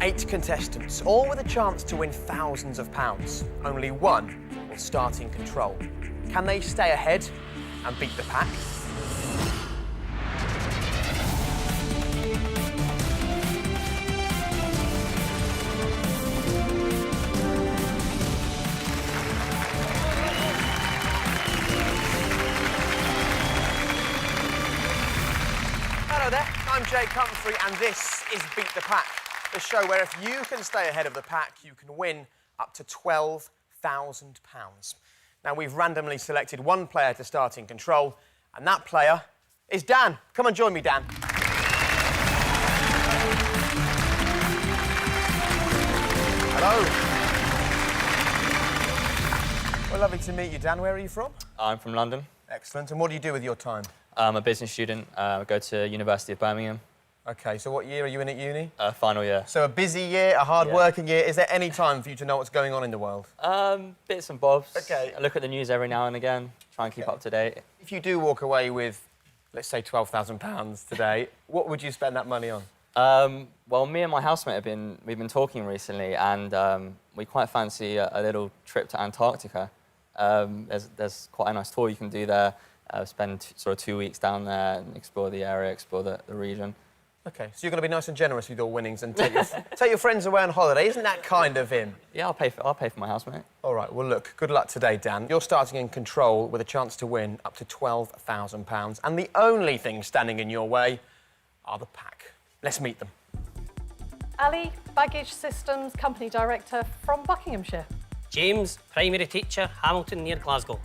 8 contestants, all with a chance to win thousands of pounds. Only one will start in control. Can they stay ahead and beat the pack? Hello there, I'm Jake Humphrey, and this is Beat the Pack, the show where if you can stay ahead of the pack, you can win up to £12,000. Now, we've randomly selected one player to start in control, and that player is Dan. Come and join me, Dan. Hello. Well, lovely to meet you, Dan. Where are you from? I'm from London. Excellent. And what do you do with your time? I'm a business student. I go to University of Birmingham. OK, so what year are you in at uni? Final year. So a busy year, a hard-working year. Is there any time for you to know what's going on in the world? Bits and bobs. OK. I look at the news every now and again, try and keep up to date. If you do walk away with, let's say, £12,000 today, what would you spend that money on? Well, me and my housemate we've been talking recently, and we quite fancy a little trip to Antarctica. There's quite a nice tour you can do there. Spend sort of 2 weeks down there and explore the area, explore the region. OK, so you're going to be nice and generous with your winnings and take your friends away on holiday. Isn't that kind of him? Yeah, I'll pay for my housemate. All right, well, look, good luck today, Dan. You're starting in control with a chance to win up to £12,000. And the only thing standing in your way are the pack. Let's meet them. Ali, Baggage Systems Company Director from Buckinghamshire. James, Primary Teacher, Hamilton near Glasgow.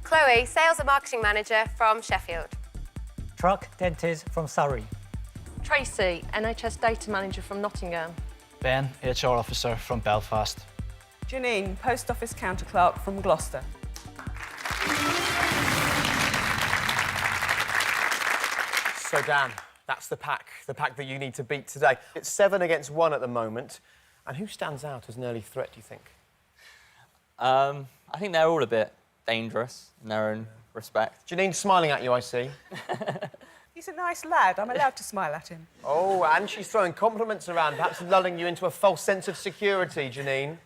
Chloe, Sales and Marketing Manager from Sheffield. Truck Dentist from Surrey. Tracy, NHS Data Manager from Nottingham. Ben, HR Officer from Belfast. Janine, Post Office Counter Clerk from Gloucester. So, Dan, that's the pack that you need to beat today. It's 7 against 1 at the moment. And who stands out as an early threat, do you think? I think they're all a bit dangerous in their own respect. Janine's smiling at you, I see. He's a nice lad. I'm allowed to smile at him. Oh, and she's throwing compliments around, perhaps lulling you into a false sense of security, Janine.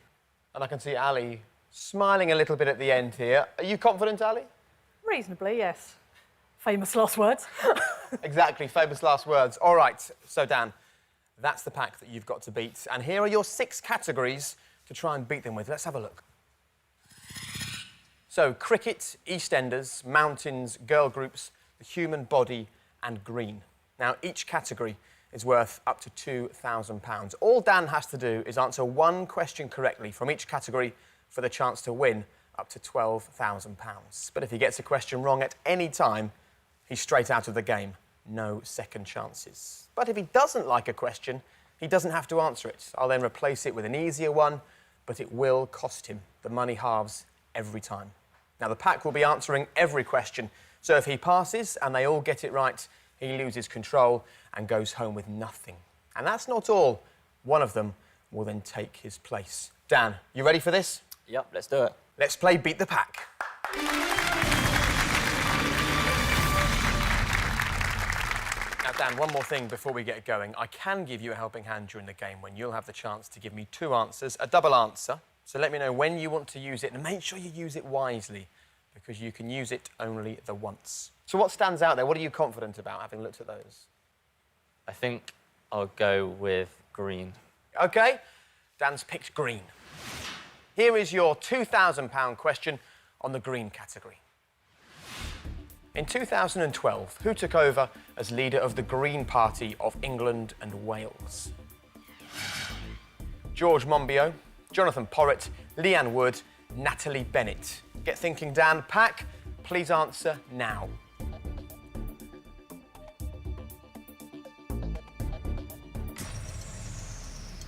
And I can see Ali smiling a little bit at the end here. Are you confident, Ali? Reasonably, yes. Famous last words. Exactly, famous last words. All right, so, Dan, that's the pack that you've got to beat. And here are your 6 categories to try and beat them with. Let's have a look. So, cricket, EastEnders, mountains, girl groups, the human body, and green. Now, each category is worth up to £2,000. All Dan has to do is answer one question correctly from each category for the chance to win up to £12,000. But if he gets a question wrong at any time, he's straight out of the game. No second chances. But if he doesn't like a question, he doesn't have to answer it. I'll then replace it with an easier one, but it will cost him. The money halves every time. Now, the pack will be answering every question, so if he passes and they all get it right, he loses control and goes home with nothing. And that's not all. One of them will then take his place. Dan, you ready for this? Yep, let's do it. Let's play Beat the Pack. Now, Dan, one more thing before we get going. I can give you a helping hand during the game when you'll have the chance to give me 2 answers, a double answer. So let me know when you want to use it, and make sure you use it wisely, because you can use it only the once. So what stands out there? What are you confident about, having looked at those? I think I'll go with green. OK, Dan's picked green. Here is your £2,000 question on the green category. In 2012, who took over as leader of the Green Party of England and Wales? George Monbiot, Jonathan Porritt, Leanne Wood, Natalie Bennett. Get thinking, Dan. Pack, please answer now.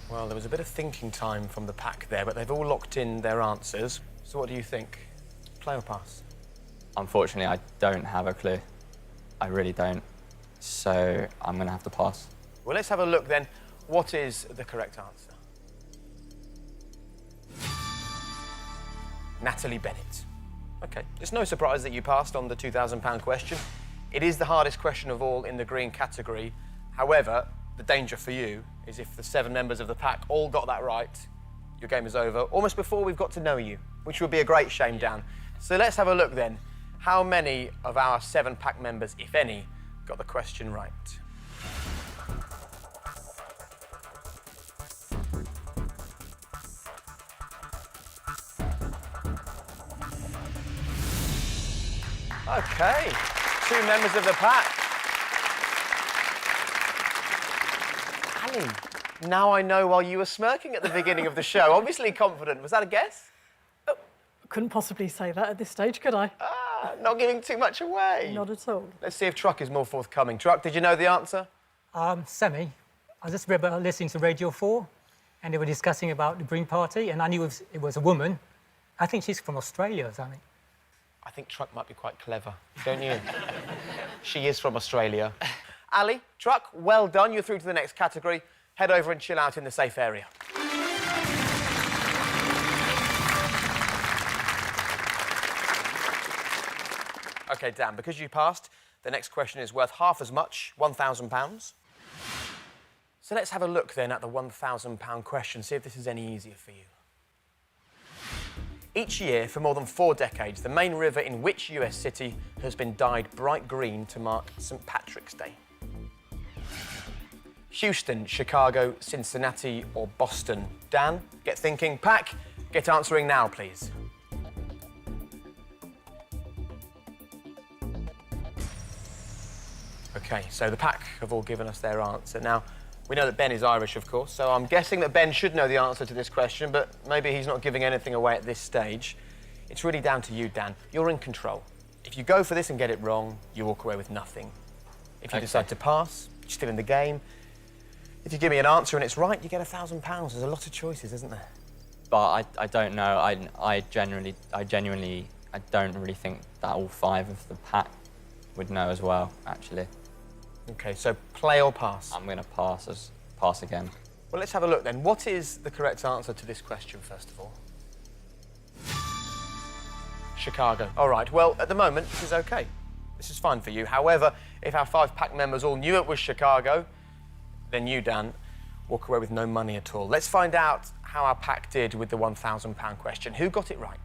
Well, there was a bit of thinking time from the pack there, but they've all locked in their answers. So what do you think? Play or pass? Unfortunately, I don't have a clue. I really don't. So I'm going to have to pass. Well, let's have a look then. What is the correct answer? Natalie Bennett. OK, it's no surprise that you passed on the £2,000 question. It is the hardest question of all in the green category. However, the danger for you is if the 7 members of the pack all got that right, your game is over, almost before we've got to know you, which would be a great shame, Dan. So let's have a look then. How many of our 7 pack members, if any, got the question right? OK, 2 members of the pack. Ali, now I know why you were smirking at the beginning of the show. Obviously confident. Was that a guess? Couldn't possibly say that at this stage, could I? Not giving too much away. Not at all. Let's see if Truck is more forthcoming. Truck, did you know the answer? Semi. I just remember listening to Radio 4, and they were discussing about the Green Party, and I knew it was a woman. I think she's from Australia or something. I think Truck might be quite clever, don't you? She is from Australia. Ali, Truck, well done. You're through to the next category. Head over and chill out in the safe area. OK, Dan, because you passed, the next question is worth half as much, £1,000. So let's have a look then at the £1,000 question, see if this is any easier for you. Each year, for more than 4 decades, the main river in which US city has been dyed bright green to mark St. Patrick's Day? Houston, Chicago, Cincinnati or Boston? Dan, get thinking. Pack, get answering now, please. OK, so the pack have all given us their answer. Now, we know that Ben is Irish, of course, so I'm guessing that Ben should know the answer to this question, but maybe he's not giving anything away at this stage. It's really down to you, Dan. You're in control. If you go for this and get it wrong, you walk away with nothing. If you decide to pass, you're still in the game. If you give me an answer and it's right, you get £1,000. There's a lot of choices, isn't there? But I don't know. I genuinely don't really think that all 5 of the pack would know as well, actually. OK, so play or pass? I'm going to pass again. Well, let's have a look then. What is the correct answer to this question, first of all? Chicago. All right, well, at the moment, this is OK. This is fine for you. However, if our 5 pack members all knew it was Chicago, then you, Dan, walk away with no money at all. Let's find out how our pack did with the £1,000 question. Who got it right?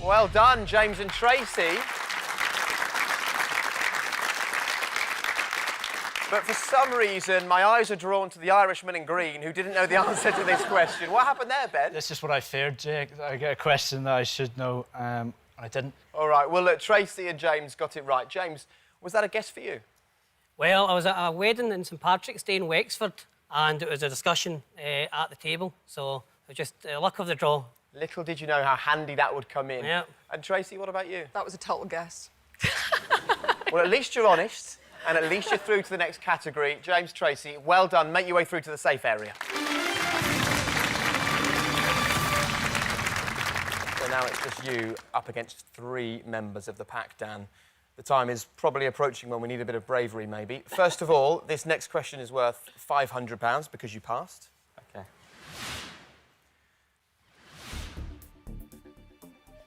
Well done, James and Tracy. But for some reason, my eyes are drawn to the Irishman in green who didn't know the answer to this question. What happened there, Ben? This is what I feared, Jake. I get a question that I should know, and I didn't. All right, well, look, Tracy and James got it right. James, was that a guess for you? Well, I was at a wedding in St. Patrick's Day in Wexford, and it was a discussion at the table, so it was just luck of the draw. Little did you know how handy that would come in. Yeah. And Tracy, what about you? That was a total guess. Well, at least you're honest, and at least you're through to the next category. James, Tracy, well done. Make your way through to the safe area. So now it's just you up against 3 members of the pack, Dan. The time is probably approaching when we need a bit of bravery, maybe. First of all, this next question is worth £500 because you passed. OK.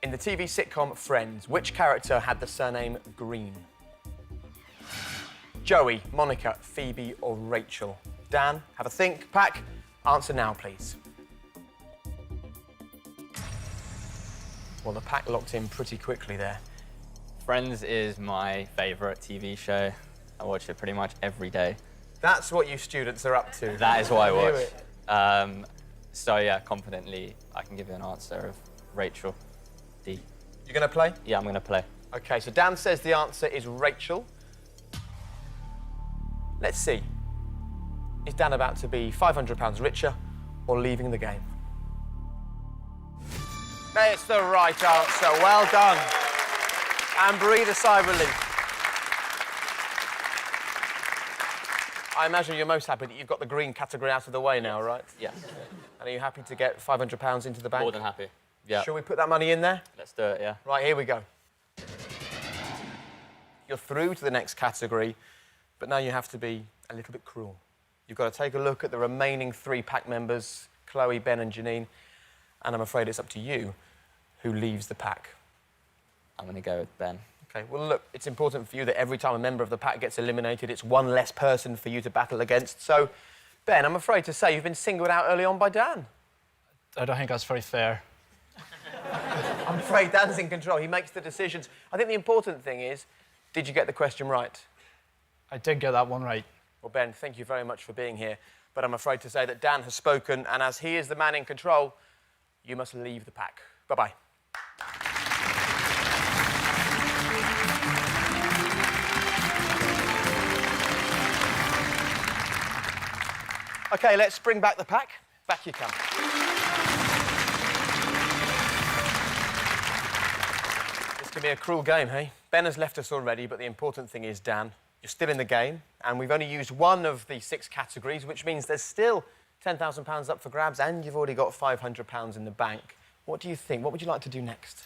In the TV sitcom Friends, which character had the surname Green? Joey, Monica, Phoebe or Rachel? Dan, have a think. Pack, answer now, please. Well, the pack locked in pretty quickly there. Friends is my favourite TV show. I watch it pretty much every day. That's what you students are up to. That is what I knew watch. So, yeah, confidently, I can give you an answer of Rachel. D. You're going to play? Yeah, I'm going to play. OK, so Dan says the answer is Rachel. Let's see. Is Dan about to be £500 richer or leaving the game? It's the right answer. Well done. And breathe a sigh of relief. I imagine you're most happy that you've got the green category out of the way now, right? Yeah. And are you happy to get £500 into the bank? More than happy. Yeah. Shall we put that money in there? Let's do it, yeah. Right, here we go. You're through to the next category, but now you have to be a little bit cruel. You've got to take a look at the remaining 3 pack members, Chloe, Ben and Janine, and I'm afraid it's up to you who leaves the pack. I'm going to go with Ben. OK, well, look, it's important for you that every time a member of the pack gets eliminated, it's one less person for you to battle against. So, Ben, I'm afraid to say you've been singled out early on by Dan. I don't think that's very fair. I'm afraid Dan's in control. He makes the decisions. I think the important thing is, did you get the question right? I did get that one right. Well, Ben, thank you very much for being here. But I'm afraid to say that Dan has spoken, and as he is the man in control, you must leave the pack. Bye-bye. OK, let's bring back the pack. Back you come. This can be a cruel game, hey? Ben has left us already, but the important thing is, Dan, you're still in the game, and we've only used one of the 6 categories, which means there's still £10,000 up for grabs, and you've already got £500 in the bank. What do you think? What would you like to do next?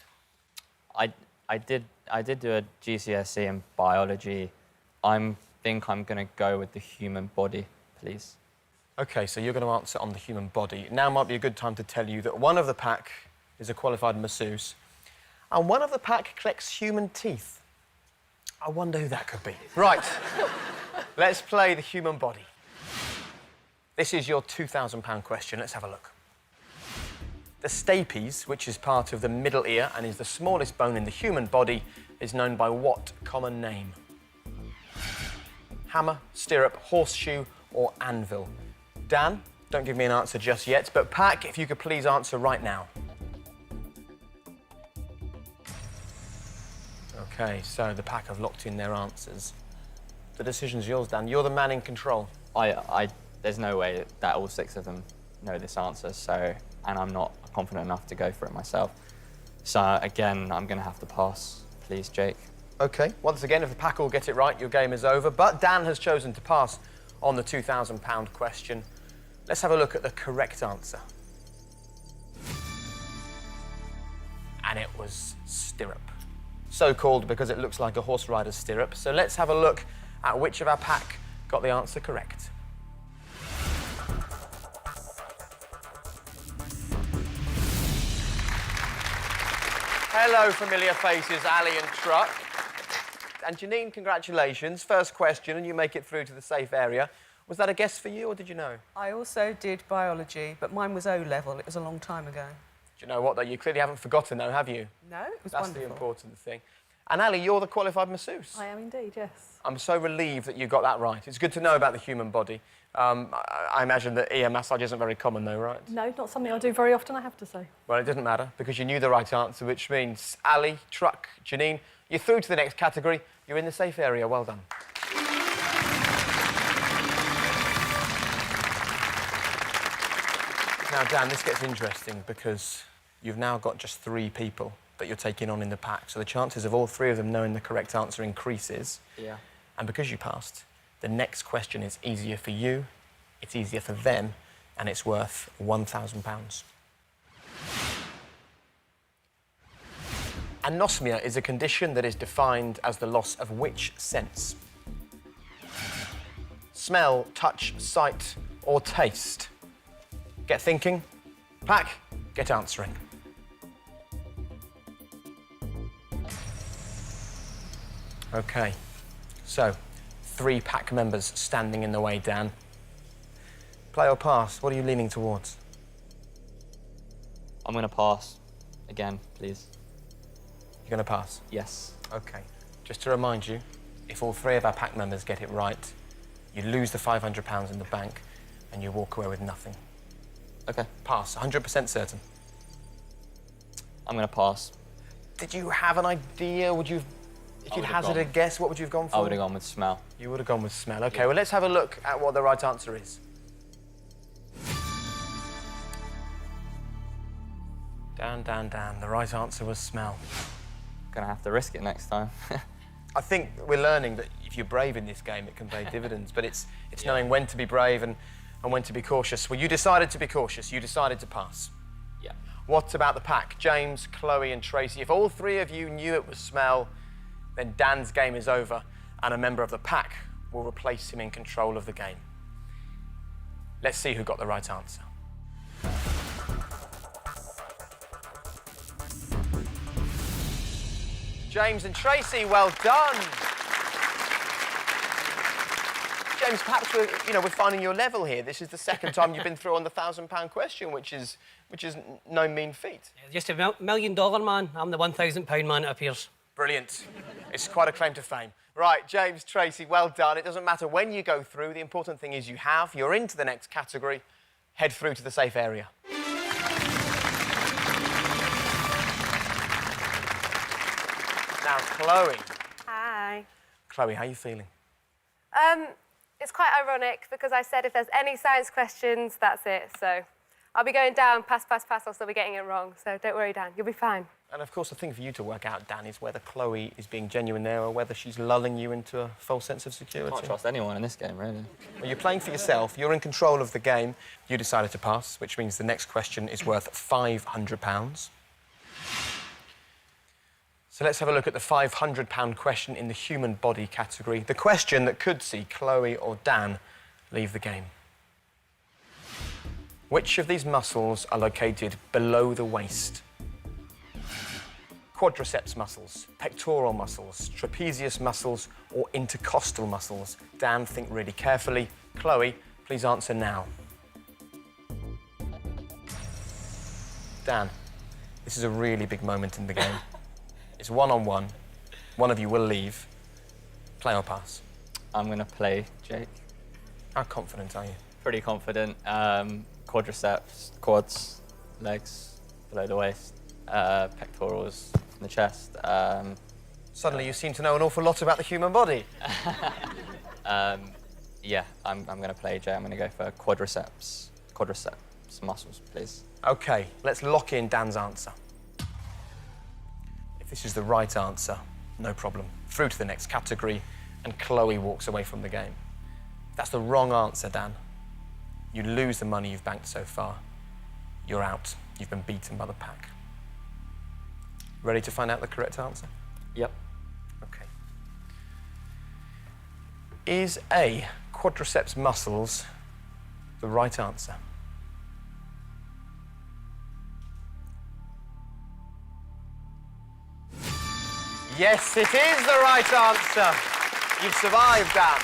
I did do a GCSE in biology. I think I'm going to go with the human body, please. OK, so you're going to answer on the human body. Now might be a good time to tell you that one of the pack is a qualified masseuse, and one of the pack collects human teeth. I wonder who that could be. Right, let's play the human body. This is your £2,000 question. Let's have a look. The stapes, which is part of the middle ear and is the smallest bone in the human body, is known by what common name? Hammer, stirrup, horseshoe, or anvil? Dan, don't give me an answer just yet, but Pack, if you could please answer right now. OK, so the Pack have locked in their answers. The decision's yours, Dan. You're the man in control. There's no way that all 6 of them know this answer, and I'm not confident enough to go for it myself. So, again, I'm going to have to pass. Please, Jake. OK, once again, if the Pack all get it right, your game is over. But Dan has chosen to pass on the £2,000 question. Let's have a look at the correct answer. And it was stirrup. So called because it looks like a horse rider's stirrup. So let's have a look at which of our pack got the answer correct. Hello, familiar faces, Ali and Truck. And Janine, congratulations. First question, and you make it through to the safe area. Was that a guess for you, or did you know? I also did biology, but mine was O-level. It was a long time ago. Do you know what, though? You clearly haven't forgotten, though, have you? No, it was That's wonderful. the important thing. And Ali, you're the qualified masseuse. I am indeed, yes. I'm so relieved that you got that right. It's good to know about the human body. I imagine that ear massage isn't very common, though, right? No, not something I do very often, I have to say. Well, it doesn't matter, because you knew the right answer, which means Ali, Truck, Janine, you're through to the next category. You're in the safe area. Well done. Now, Dan, this gets interesting because you've now got just 3 people that you're taking on in the pack. So the chances of all 3 of them knowing the correct answer increases. Yeah. And because you passed, the next question is easier for you, it's easier for them, and it's worth £1,000. Anosmia is a condition that is defined as the loss of which sense? Smell, touch, sight, or taste? Get thinking. Pack, get answering. OK, so 3 pack members standing in the way, Dan. Play or pass? What are you leaning towards? I'm going to pass. Again, please. You're going to pass? Yes. OK. Just to remind you, if all 3 of our pack members get it right, you lose the £500 in the bank and you walk away with nothing. OK. Pass, 100% certain. I'm going to pass. Did you have an idea? Would you, if you'd hazard a guess, what would you have gone for? I would have gone with smell. You would have gone with smell. OK, well, let's have a look at what the right answer is. Dan. The right answer was smell. Gonna have to risk it next time. I think we're learning that if you're brave in this game, it can pay dividends, but it's knowing when to be brave and when to be cautious. Well, you decided to be cautious. You decided to pass. Yeah. What about the pack? James, Chloe and Tracy. If all 3 of you knew it was smell, then Dan's game is over and a member of the pack will replace him in control of the game. Let's see who got the right answer. James and Tracy, well done. James, perhaps we're finding your level here. This is the second time you've been through on the £1,000 question, which is no mean feat. Yeah, just a $1 million man. I'm the £1,000 man, it appears. Brilliant. It's quite a claim to fame. Right, James, Tracy, well done. It doesn't matter when you go through. The important thing is you're into the next category. Head through to the safe area. Now, Chloe. Hi. Chloe, how are you feeling? It's quite ironic because I said if there's any science questions, that's it. So I'll be going down, pass, I'll still be getting it wrong. So don't worry, Dan, you'll be fine. And, of course, the thing for you to work out, Dan, is whether Chloe is being genuine there or whether she's lulling you into a false sense of security. Can't trust anyone in this game, really. Well, you're playing for yourself. You're in control of the game. You decided to pass, which means the next question is worth £500. So let's have a look at the £500 question in the human body category. The question that could see Chloe or Dan leave the game. Which of these muscles are located below the waist? Quadriceps muscles, pectoral muscles, trapezius muscles, or intercostal muscles? Dan, think really carefully. Chloe, please answer now. Dan, this is a really big moment in the game. It's one-on-one. One of you will leave. Play or pass? I'm going to play, Jake. How confident are you? Pretty confident. Quadriceps, quads, legs below the waist, pectorals in the chest. Suddenly you seem to know an awful lot about the human body. Yeah, I'm going to play, Jay. I'm going to go for quadriceps. Quadriceps muscles, please. OK, let's lock in Dan's answer. If this is the right answer, no problem. Through to the next category, and Chloe walks away from the game. If that's the wrong answer, Dan, you lose the money you've banked so far. You're out. You've been beaten by the pack. Ready to find out the correct answer? Yep. OK. Is A, quadriceps muscles, the right answer? Yes, it is the right answer. You've survived, Dan.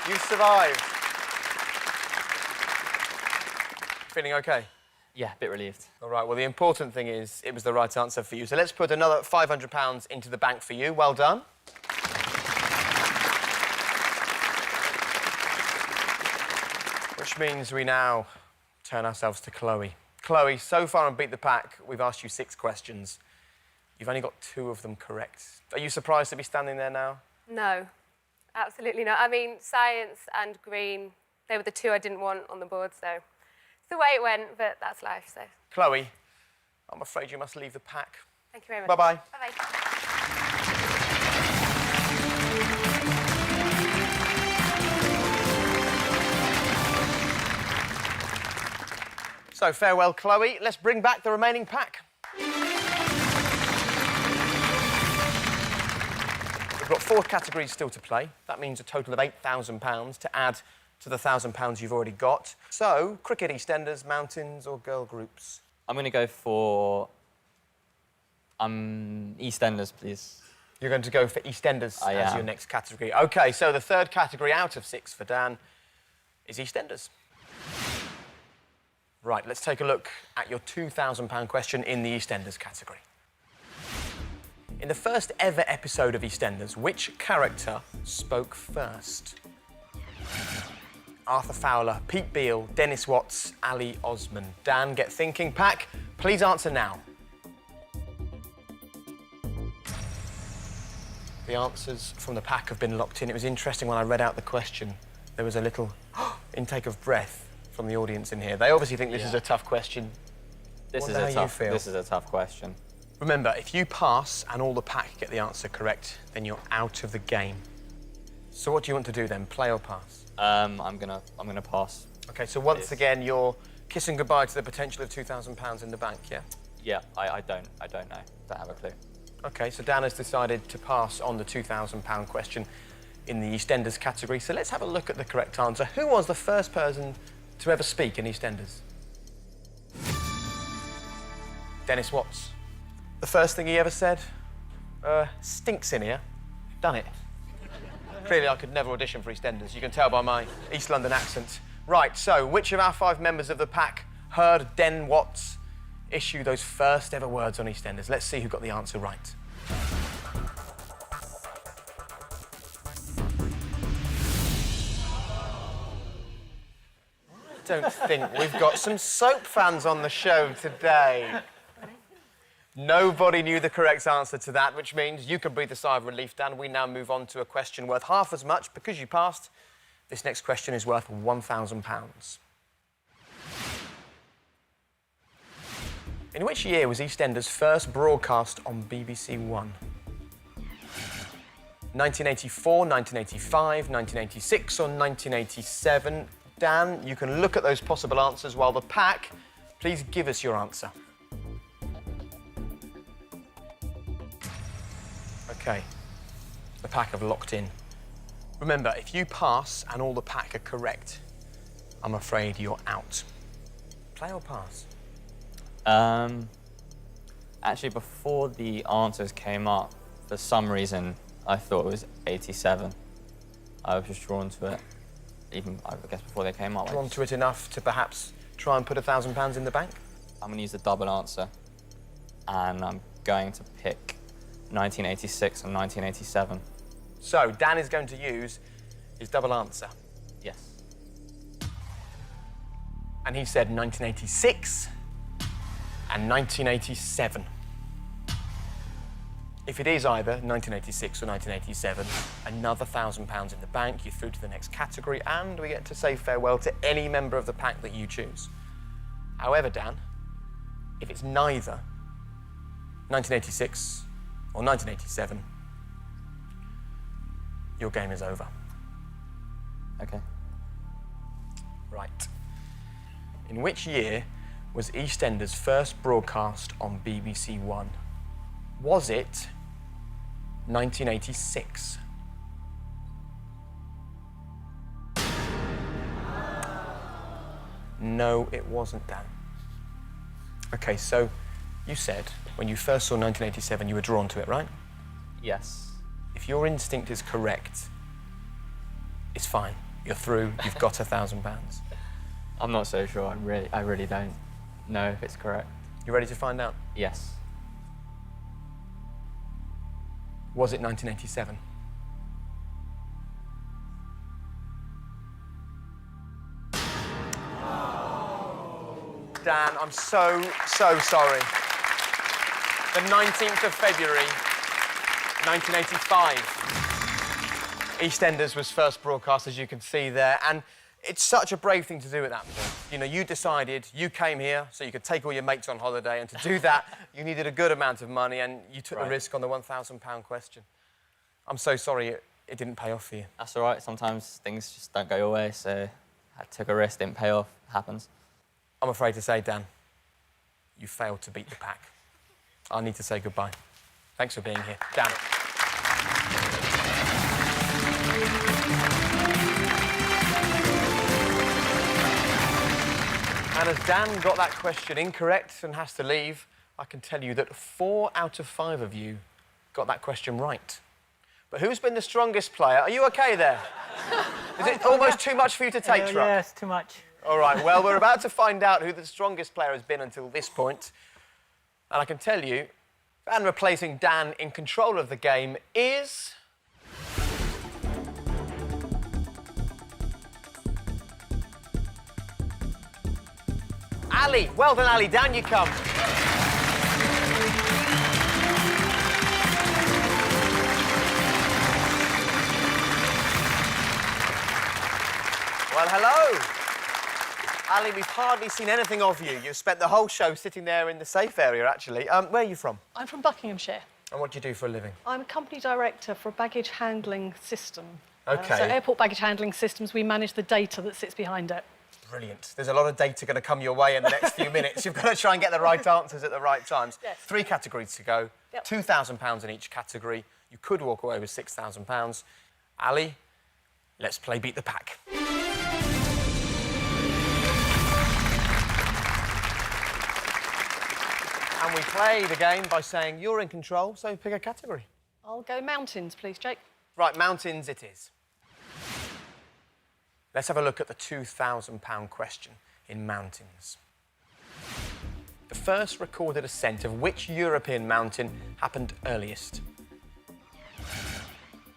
You've survived. Feeling OK? Yeah, a bit relieved. All right, well, the important thing is it was the right answer for you. So let's put another £500 into the bank for you. Well done. Which means we now turn ourselves to Chloe. Chloe, so far on Beat the Pack, we've asked you 6 questions. You've only got 2 of them correct. Are you surprised to be standing there now? No, absolutely not. I mean, science and green, they were the 2 I didn't want on the board, so it's the way it went, but that's life, so. Chloe, I'm afraid you must leave the pack. Thank you very much. Bye-bye. Bye-bye. So, farewell, Chloe. Let's bring back the remaining pack. We've got 4 categories still to play. That means a total of £8,000 to add to the £1,000 you've already got. So, cricket, EastEnders, mountains or girl groups? I'm going to go for EastEnders, please. You're going to go for EastEnders I as am. your next category. OK, so the third category out of 6 for Dan is EastEnders. Right, let's take a look at your £2,000 question in the EastEnders category. In the first ever episode of EastEnders, which character spoke first? Arthur Fowler, Pete Beale, Dennis Watts, Ali Osman. Dan, get thinking. Pack, please answer now. The answers from the pack have been locked in. It was interesting when I read out the question. There was a little intake of breath from the audience in here. They obviously think this is a tough question. This Wonder is how you feel. This is a tough question. Remember, if you pass and all the pack get the answer correct, then you're out of the game. So what do you want to do then, play or pass? I'm gonna pass. OK, so once again, you're kissing goodbye to the potential of £2,000 in the bank, yeah? Yeah, I don't know. Don't have a clue. OK, so Dan has decided to pass on the £2,000 question in the EastEnders category. So let's have a look at the correct answer. Who was the first person to ever speak in EastEnders? Dennis Watts. The first thing he ever said? stinks in here. Done it. Clearly, I could never audition for EastEnders. You can tell by my East London accent. Right, so which of our 5 members of the pack heard Den Watts issue those first ever words on EastEnders? Let's see who got the answer right. I don't think we've got some soap fans on the show today. Nobody knew the correct answer to that, which means you can breathe a sigh of relief, Dan. We now move on to a question worth half as much. Because you passed, this next question is worth £1,000. In which year was EastEnders first broadcast on BBC One? 1984, 1985, 1986 or 1987? Dan, you can look at those possible answers while the pack, please give us your answer. OK, the pack have locked in. Remember, if you pass and all the pack are correct, I'm afraid you're out. Play or pass? Actually, before the answers came up, for some reason, I thought it was 87. I was just drawn to it, even, I guess, before they came up. Drawn to it enough to perhaps try and put £1,000 in the bank? I'm going to use the double answer, and I'm going to pick 1986 and 1987. So, Dan is going to use his double answer. Yes. And he said 1986 and 1987. If it is either 1986 or 1987, another £1,000 in the bank, you're through to the next category, and we get to say farewell to any member of the pack that you choose. However, Dan, if it's neither 1986 or 1987, your game is over. OK. Right. In which year was EastEnders first broadcast on BBC One? Was it 1986? No, it wasn't, Dan. OK, so you said when you first saw 1987, you were drawn to it, right? Yes. If your instinct is correct, it's fine. You're through. You've got £1,000. I'm not so sure. I really don't know if it's correct. You ready to find out? Yes. Was it 1987? Dan, I'm so sorry. The 19th of February, 1985. EastEnders was first broadcast, as you can see there, and it's such a brave thing to do at that point. You know, you decided, you came here so you could take all your mates on holiday, and to do that, you needed a good amount of money, and you took the risk on the £1,000 question. I'm so sorry it didn't pay off for you. That's all right. Sometimes things just don't go your way, so I took a risk, didn't pay off. It happens. I'm afraid to say, Dan, you failed to beat the pack. I need to say goodbye. Thanks for being here. Dan. And as Dan got that question incorrect and has to leave, I can tell you that 4 out of 5 of you got that question right. But who's been the strongest player? Are you OK there? Is it almost too much for you to take, Truck? Yes, too much. All right, well, we're about to find out who the strongest player has been until this point. And I can tell you, and replacing Dan in control of the game is... Ali. Well done, Ali. Down you come. Well, hello. Ali, we've hardly seen anything of you. You've spent the whole show sitting there in the safe area, actually. Where are you from? I'm from Buckinghamshire. And what do you do for a living? I'm a company director for a baggage handling system. OK. So airport baggage handling systems, we manage the data that sits behind it. Brilliant. There's a lot of data going to come your way in the next few minutes. You've got to try and get the right answers at the right times. Yes. 3 categories to go, Yep. £2,000 in each category. You could walk away with £6,000. Ali, let's play Beat the Pack. And we play the game by saying you're in control, so pick a category. I'll go mountains, please, Jake. Right, mountains it is. Let's have a look at the £2,000 question in mountains. The first recorded ascent of which European mountain happened earliest?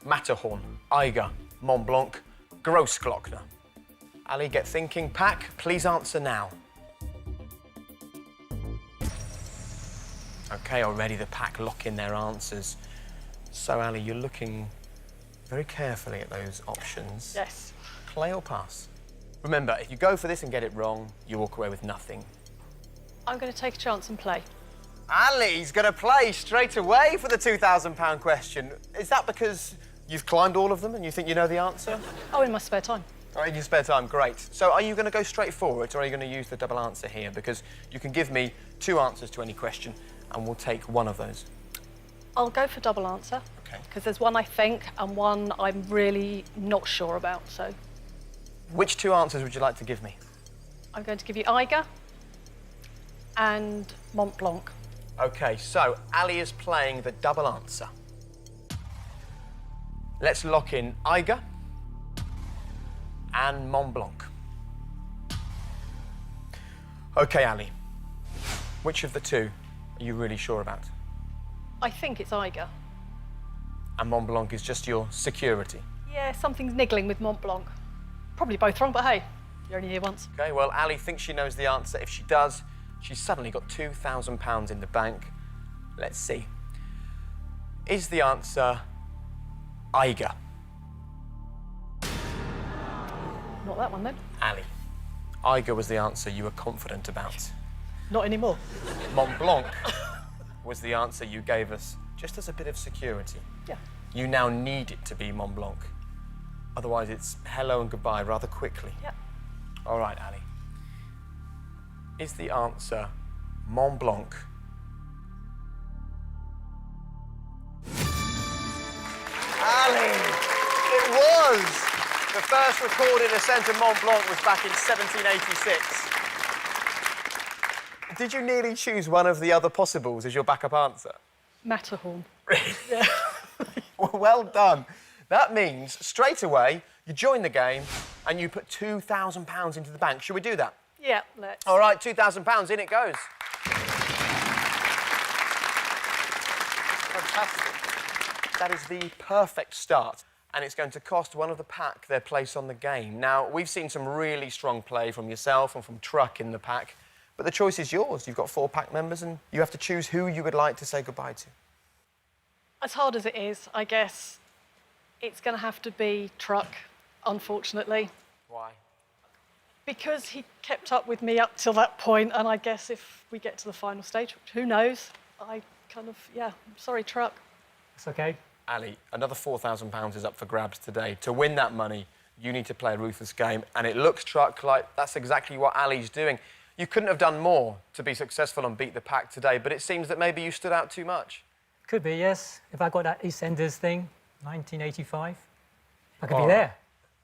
Matterhorn, Eiger, Mont Blanc, Grossglockner. Ali, get thinking. Pack, please answer now. OK, already the pack lock in their answers. So, Ali, you're looking very carefully at those options. Yes. Play or pass? Remember, if you go for this and get it wrong, you walk away with nothing. I'm going to take a chance and play. Ali's going to play straight away for the £2,000 question. Is that because you've climbed all of them and you think you know the answer? Oh, in my spare time. Or in your spare time, great. So are you going to go straight forward or are you going to use the double answer here? Because you can give me 2 answers to any question and we'll take one of those. I'll go for double answer. OK. Because there's one I think and one I'm really not sure about, so... Which 2 answers would you like to give me? I'm going to give you Eiger and Mont Blanc. OK, so Ali is playing the double answer. Let's lock in Eiger and Mont Blanc. OK, Ali. Which of the 2 are you really sure about? I think it's Eiger. And Mont Blanc is just your security? Yeah, something's niggling with Mont Blanc. Probably both wrong, but hey, you're only here once. OK, well, Ali thinks she knows the answer. If she does, she's suddenly got £2,000 in the bank. Let's see. Is the answer Eiger? Not that one, then. Ali, Eiger was the answer you were confident about. Not anymore. Mont Blanc was the answer you gave us just as a bit of security. Yeah. You now need it to be Mont Blanc. Otherwise, it's hello and goodbye rather quickly. Yeah. All right, Ali. Is the answer Mont Blanc? Ali! It was! The first recorded ascent of Mont Blanc was back in 1786. Did you nearly choose one of the other possibles as your backup answer? Matterhorn. Well done. That means, straight away, you join the game and you put £2,000 into the bank. Should we do that? Yeah, let's. All right, £2,000, in it goes. Fantastic. That is the perfect start. And it's going to cost one of the pack their place on the game. Now, we've seen some really strong play from yourself and from Truck in the pack, but the choice is yours. You've got 4 pack members and you have to choose who you would like to say goodbye to. As hard as it is, I guess it's going to have to be Truck, unfortunately. Why? Because he kept up with me up till that point, and I guess if we get to the final stage, who knows? I kind of, yeah, I'm sorry, Truck. It's OK. Ali, another £4,000 is up for grabs today. To win that money, you need to play a ruthless game, and it looks, Truck, like that's exactly what Ali's doing. You couldn't have done more to be successful and beat the pack today, but it seems that maybe you stood out too much. Could be, yes. If I got that EastEnders thing, 1985, I could be there.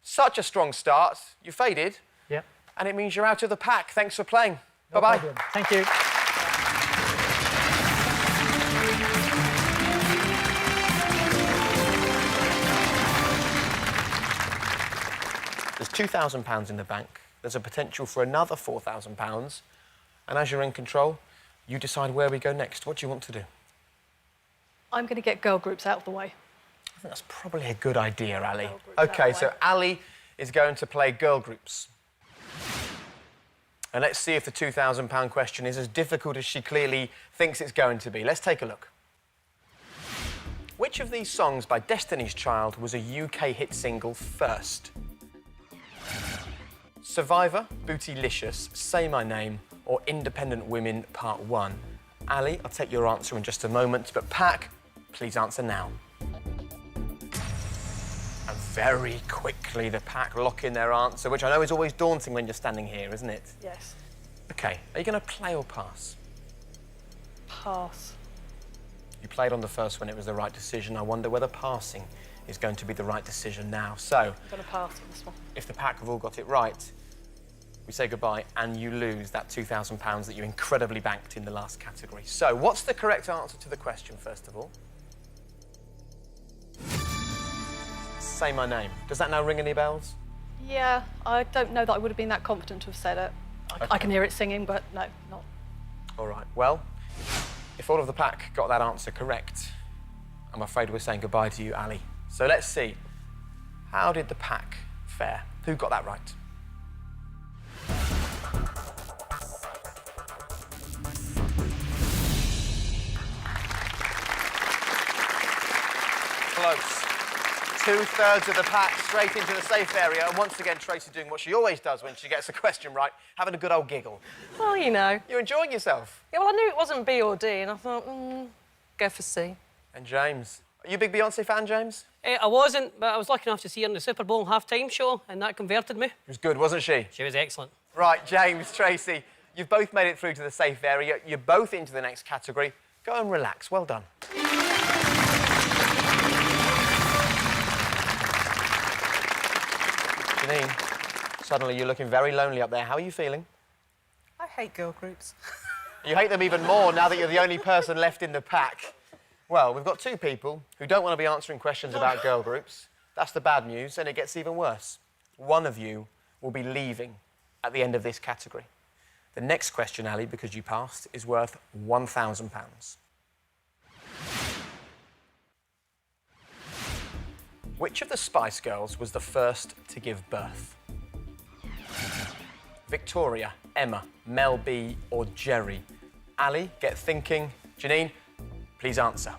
Such a strong start. You faded. Yep. And it means you're out of the pack. Thanks for playing. No Bye-bye. problem. Thank you. There's £2,000 in the bank. There's a potential for another £4,000. And as you're in control, you decide where we go next. What do you want to do? I'm going to get girl groups out of the way. I think that's probably a good idea, Ali. Girl groups out OK, of the so way. Ali is going to play girl groups. And let's see if the £2,000 question is as difficult as she clearly thinks it's going to be. Let's take a look. Which of these songs by Destiny's Child was a UK hit single first? Survivor, Bootylicious, Say My Name, or Independent Women Part 1? Ali, I'll take your answer in just a moment, but Pack, please answer now. And very quickly, the pack lock in their answer, which I know is always daunting when you're standing here, isn't it? Yes. OK, are you going to play or pass? Pass. You played on the first one, it was the right decision. I wonder whether passing is going to be the right decision now. So, I'm going to pass on this one. if the pack have all got it right, we say goodbye, and you lose that £2,000 that you incredibly banked in the last category. So, what's the correct answer to the question, first of all? Say my name. Does that now ring any bells? Yeah, I don't know that I would have been that confident to have said it. I can hear it singing, but no, not. All right, well, if all of the pack got that answer correct, I'm afraid we're saying goodbye to you, Ali. So let's see. How did the pack fare? Who got that right? Close. 2/3 of the pack straight into the safe area. And once again, Tracy doing what she always does when she gets a question right, having a good old giggle. Well, you know. You're enjoying yourself. Yeah, well, I knew it wasn't B or D, and I thought, go for C. And James. Are you a big Beyonce fan, James? I wasn't, but I was lucky enough to see her in the Super Bowl half-time show, and that converted me. It was good, wasn't she? She was excellent. Right, James, Tracy, you've both made it through to the safe area. You're both into the next category. Go and relax. Well done. Janine, suddenly you're looking very lonely up there. How are you feeling? I hate girl groups. You hate them even more now that you're the only person left in the pack. Well, we've got two people who don't want to be answering questions about girl groups. That's the bad news, and it gets even worse. One of you will be leaving at the end of this category. The next question, Ali, because you passed, is worth £1,000. Which of the Spice Girls was the first to give birth? Victoria, Emma, Mel B or Jerry? Ali, get thinking. Janine, please answer.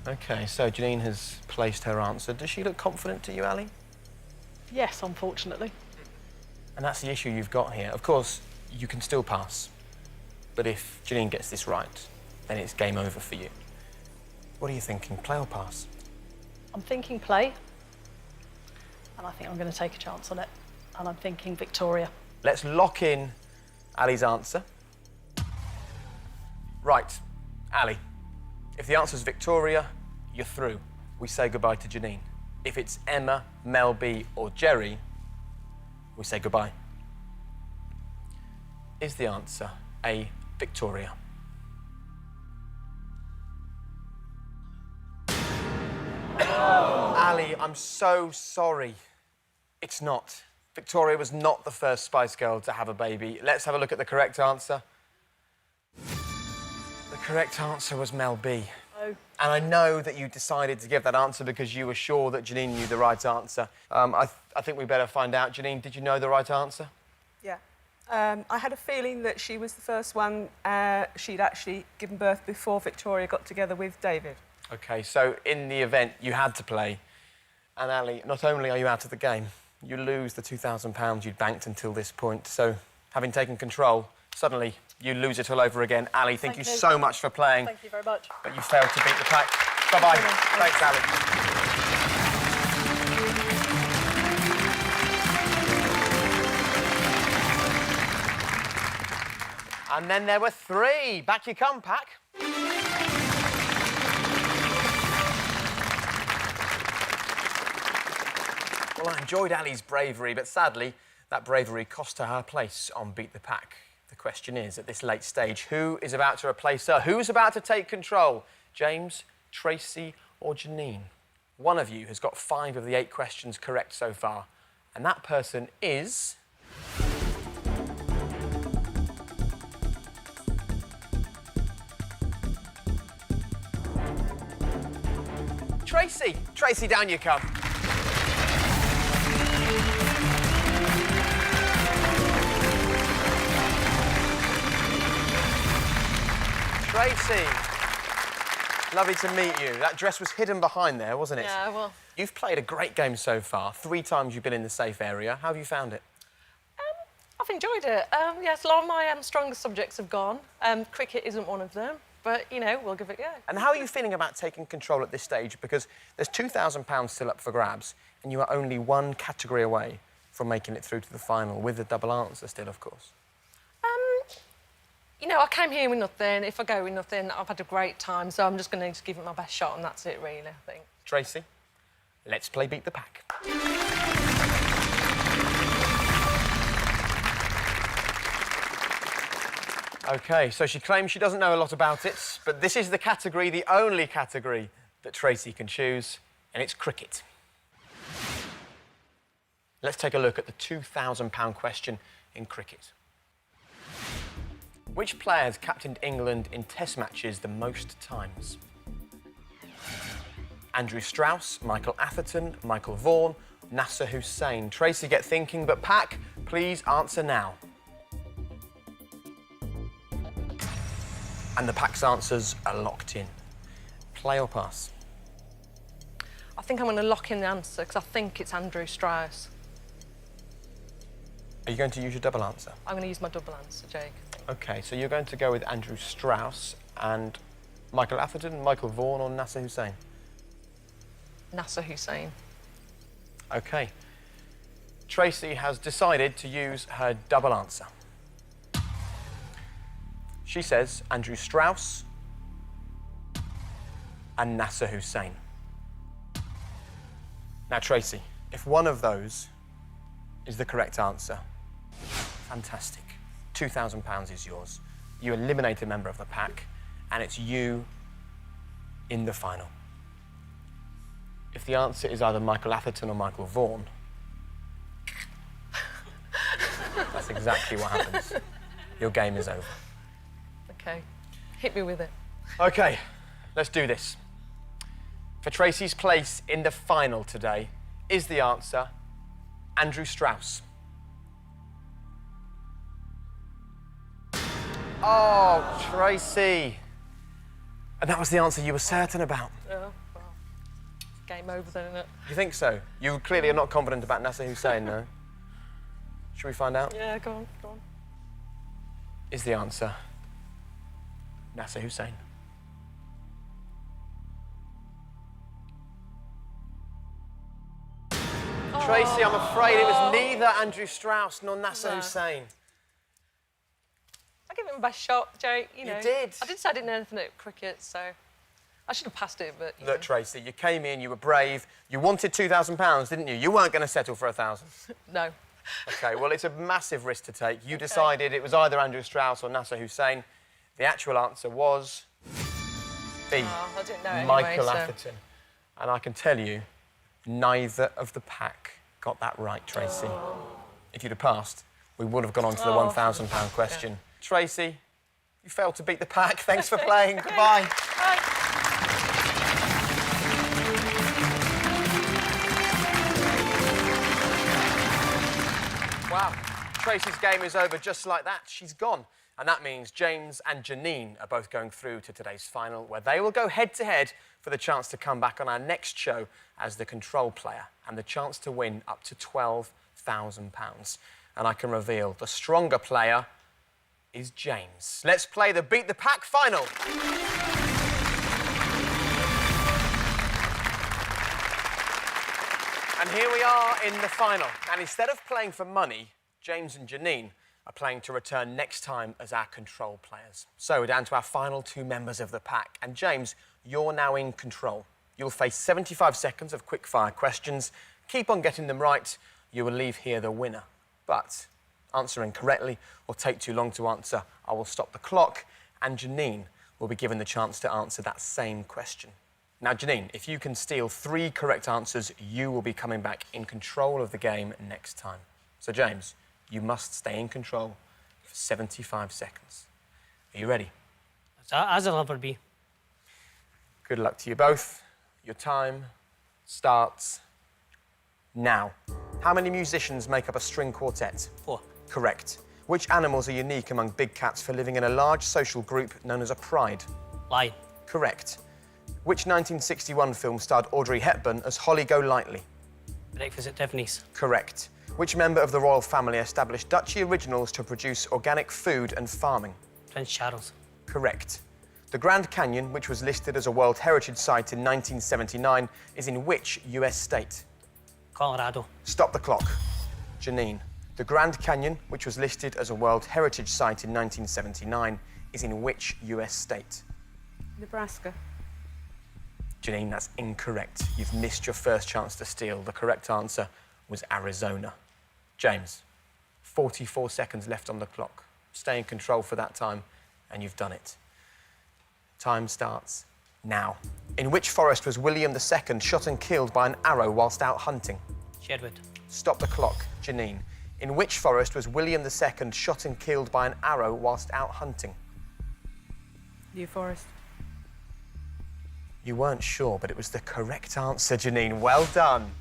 OK, so Janine has placed her answer. Does she look confident to you, Ali? Yes, unfortunately. And that's the issue you've got here. Of course, you can still pass. But if Janine gets this right, then it's game over for you. What are you thinking, play or pass? I'm thinking play, and I think I'm going to take a chance on it. And I'm thinking Victoria. Let's lock in Ali's answer. Right, Ali, if the answer's Victoria, you're through. We say goodbye to Janine. If it's Emma, Mel B or Jerry, we say goodbye. Is the answer A, Victoria? Ali, I'm so sorry. It's not. Victoria was not the first Spice Girl to have a baby. Let's have a look at the correct answer. The correct answer was Mel B. Oh. And I know that you decided to give that answer because you were sure that Janine knew the right answer. I think we better find out. Janine, did you know the right answer? Yeah. I had a feeling that she was the first one she'd actually given birth before Victoria got together with David. OK, so in the event, you had to play. And Ali, not only are you out of the game, you lose the £2,000 you'd banked until this point. So, having taken control, suddenly you lose it all over again. Ali, thank you so much for playing. Thank you very much. But you failed to beat the pack. Bye-bye. Thanks, Ali. And then there were three. Back you come, pack. Well, I enjoyed Ali's bravery, but sadly, that bravery cost her place on Beat the Pack. The question is, at this late stage, who is about to replace her? Who's about to take control? James, Tracy or Janine? One of you has got 5 of the 8 questions correct so far, and that person is... Tracy. Tracy, down you come. Tracy, lovely to meet you. That dress was hidden behind there, wasn't it? Yeah, well... You've played a great game so far. 3 times you've been in the safe area. How have you found it? I've enjoyed it. Yes, a lot of my strongest subjects have gone. Cricket isn't one of them, but, you know, we'll give it a go. And how are you feeling about taking control at this stage? Because there's £2,000 still up for grabs, and you are only 1 category away from making it through to the final, with the double answer still, of course. You know, I came here with nothing. If I go with nothing, I've had a great time, so I'm just going to give it my best shot, and that's it, really, I think. Tracy, Let's play Beat the Pack. OK, so she claims she doesn't know a lot about it, but this is the category, the only category that Tracy can choose, and it's cricket. Let's take a look at the £2,000 question in cricket. Which players captained England in Test matches the most times? Andrew Strauss, Michael Atherton, Michael Vaughan, Nasser Hussain. Tracy, get thinking, but Pack, please answer now. And the Pack's answers are locked in. Play or pass? I think I'm going to lock in the answer because I think it's Andrew Strauss. Are you going to use your double answer? I'm going to use my double answer, Jake. OK, so you're going to go with Andrew Strauss and Michael Atherton, Michael Vaughan or Nasser Hussain? Nasser Hussain. OK. Tracy has decided to use her double answer. She says Andrew Strauss and Nasser Hussain. Now, Tracy, if one of those is the correct answer, fantastic. £2,000 is yours. You eliminate a member of the pack, and it's you in the final. If the answer is either Michael Atherton or Michael Vaughan, that's exactly what happens. Your game is over. OK, hit me with it. OK, let's do this. For Tracy's place in the final today, is the answer Andrew Strauss? Oh, Tracy. And that was the answer you were certain about. Well, game over then, isn't it? You think so? You clearly are not confident about Nasser Hussain, no? Should we find out? Yeah, go on, go on. Is the answer Nasser Hussain? Tracy, I'm afraid it was neither Andrew Strauss nor Nasser Hussain. I gave it my best shot, Jake. You know, did. I did say I didn't know anything at cricket, so I should have passed it, but... Look, Tracy, you came in, you were brave. You wanted £2,000, didn't you? You weren't going to settle for 1,000. No. OK, well, it's a massive risk to take. You decided it was either Andrew Strauss or Nasser Hussain. The actual answer was B. Oh, I didn't know it Michael anyway, Atherton. And I can tell you, neither of the pack got that right, Tracy. If you'd have passed, we would have gone on to the £1,000 question. Yeah. Tracy, you failed to beat the pack. Thanks for playing. Goodbye. Bye. Wow. Tracy's game is over just like that. She's gone. And that means James and Janine are both going through to today's final, where they will go head-to-head for the chance to come back on our next show as the control player and the chance to win up to £12,000. And I can reveal the stronger player is James. Let's play the Beat the Pack final. And here we are in the final. And instead of playing for money, James and Janine are playing to return next time as our control players. So we're down to our final two members of the pack. And James, you're now in control. You'll face 75 seconds of quick-fire questions. Keep on getting them right. You will leave here the winner. But answering correctly or take too long to answer, I will stop the clock, and Janine will be given the chance to answer that same question. Now, Janine, if you can steal 3 correct answers, you will be coming back in control of the game next time. So, James, you must stay in control for 75 seconds. Are you ready? As I'll ever be. Good luck to you both. Your time starts now. How many musicians make up a string quartet? 4. Correct. Which animals are unique among big cats for living in a large social group known as a pride? Lion. Correct. Which 1961 film starred Audrey Hepburn as Holly Golightly? Breakfast at Tiffany's. Correct. Which member of the royal family established Duchy Originals to produce organic food and farming? Prince Charles. Correct. The Grand Canyon, which was listed as a World Heritage Site in 1979, is in which US state? Colorado. Stop the clock. Janine. The Grand Canyon, which was listed as a World Heritage Site in 1979, is in which US state? Nebraska. Janine, that's incorrect. You've missed your first chance to steal. The correct answer was Arizona. James, 44 seconds left on the clock. Stay in control for that time, and you've done it. Time starts now. In which forest was William II shot and killed by an arrow whilst out hunting? Sherwood. Stop the clock. Janine, in which forest was William II shot and killed by an arrow whilst out hunting? New Forest. You weren't sure, but it was the correct answer, Janine. Well done.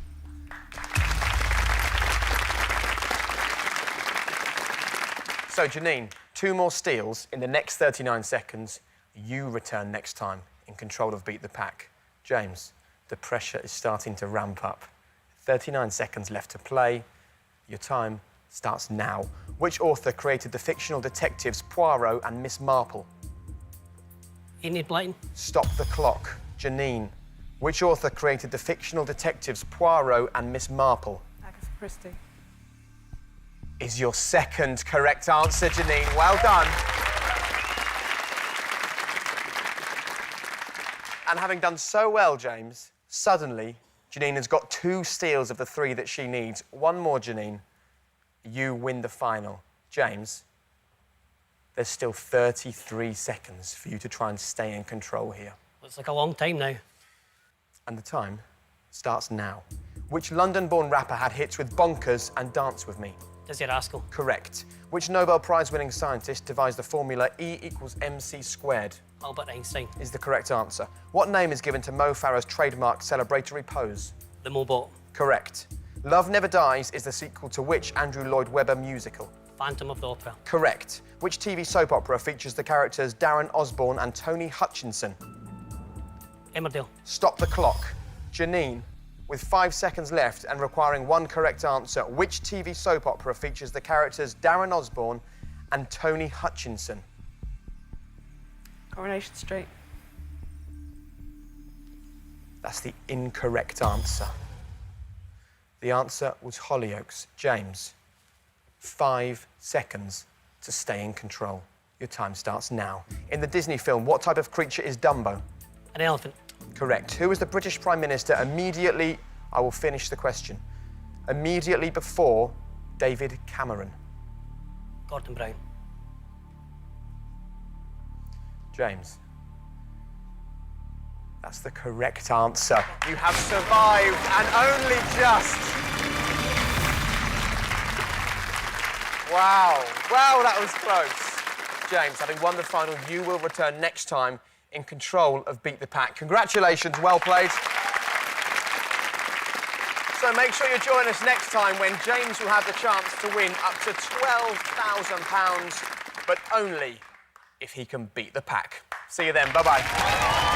So, Janine, 2 more steals in the next 39 seconds. You return next time in control of Beat the Pack. James, the pressure is starting to ramp up. 39 seconds left to play. Your time starts now. Which author created the fictional detectives Poirot and Miss Marple? Enid Blyton. Stop the clock. Janine, which author created the fictional detectives Poirot and Miss Marple? Agatha Christie. Is your second correct answer, Janine. Well done. And having done so well, James, suddenly Janine has got 2 steals of the 3 that she needs. 1 more, Janine. You win the final. James, there's still 33 seconds for you to try and stay in control here. Looks like a long time now. And the time starts now. Which London-born rapper had hits with Bonkers and Dance With Me? Dizzy Rascal. Correct. Which Nobel Prize-winning scientist devised the formula E=mc²? Albert Einstein. Is the correct answer. What name is given to Mo Farah's trademark celebratory pose? The Mobot. Correct. Love Never Dies is the sequel to which Andrew Lloyd Webber musical? Phantom of the Opera. Correct. Which TV soap opera features the characters Darren Osborne and Tony Hutchinson? Emmerdale. Stop the clock. Janine, with 5 seconds left and requiring 1 correct answer, which TV soap opera features the characters Darren Osborne and Tony Hutchinson? Coronation Street. That's the incorrect answer. The answer was Hollyoaks. James, 5 seconds to stay in control. Your time starts now. In the Disney film, what type of creature is Dumbo? An elephant. Correct. Who was the British Prime Minister immediately... I will finish the question. Immediately before David Cameron? Gordon Brown. James. That's the correct answer. You have survived, and only just. Wow. Wow, that was close. James, having won the final, you will return next time in control of Beat the Pack. Congratulations, well played. So make sure you join us next time when James will have the chance to win up to £12,000, but only if he can beat the pack. See you then. Bye-bye.